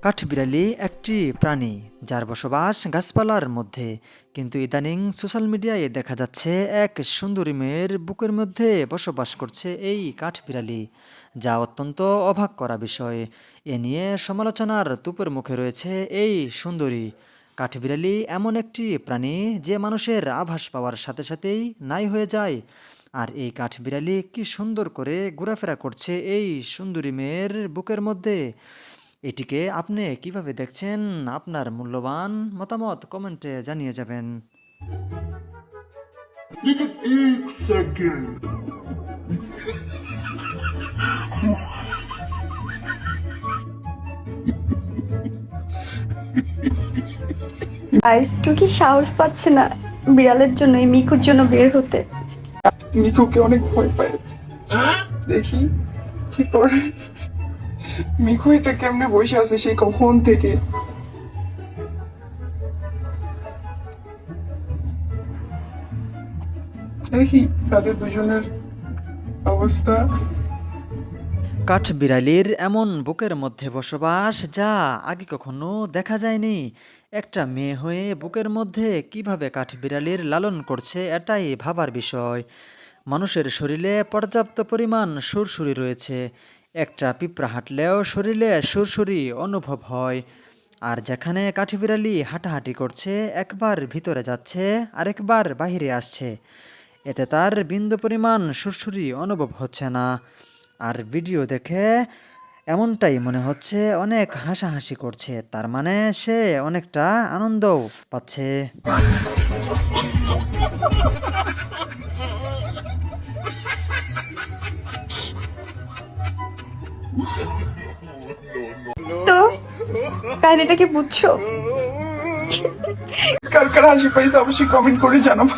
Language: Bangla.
কাঠবিড়ালি একটি প্রাণী যার বসবাস গাছপালার মধ্যে, কিন্তু ইদানিং সোশ্যাল মিডিয়ায় দেখা যাচ্ছে এক সুন্দরী মেয়ের বুকের মধ্যে বসবাস করছে এই কাঠবিড়ালি, যা অত্যন্ত অবাক করা বিষয়। এ নিয়ে সমালোচনার তুপের মুখে রয়েছে এই সুন্দরী কাঠবিড়ালি এমন একটি প্রাণী যে মানুষের আভাস পাওয়ার সাথে সাথেই নাই হয়ে যায়। আর এই কাঠবিড়ালি কি সুন্দর করে ঘোরাফেরা করছে এই সুন্দরী মেয়ের বুকের মধ্যে। এটিকে আপনি কিভাবে দেখছেন? আপনার মূল্যবান মতামত কমেন্টে জানিয়ে যাবেন। लेकिन एक सेकंड। গাইস তুই কি সাহস পাচ্ছে না বিড়ালের জন্য এই মিকুর জন্য বের হতে? মিকুকে অনেক ভয় পায়। দেখি কি করে। মিকু এটা কেমনে বসে আছে সেই কখন থেকে। দেখি তাদের দুজনের অবস্থা। কাঠবিড়ালির এমন বুকের মধ্যে বসবাস যা আগে কখনো দেখা যায়নি। একটা মেয়ে হয়ে বুকের মধ্যে কিভাবে কাঠবিড়ালির লালন করছে এটাই ভাবার বিষয়। মানুষের শরীরে পর্যাপ্ত পরিমাণ সুরসুরি রয়েছে। একটা পিঁপড়া হাঁটলেও শরীরে সুরসুরি অনুভব হয়। আর যেখানে কাঠবিড়ালি হাঁটাহাঁটি করছে, একবার ভিতরে যাচ্ছে আরেকবার বাহিরে আসছে, এতে তার বিন্দু পরিমাণ সুরসুরি অনুভব হচ্ছে না। আর ভিডিও দেখে এমনটাই মনে হচ্ছে অনেক হাসাহাসি করছে, তার মানে সে অনেকটা আনন্দও পাচ্ছে। তো কাহিনীটা কি বুঝছো? কার কার হাসি পাইছে অবশ্যই কমেন্ট করে জানাবো।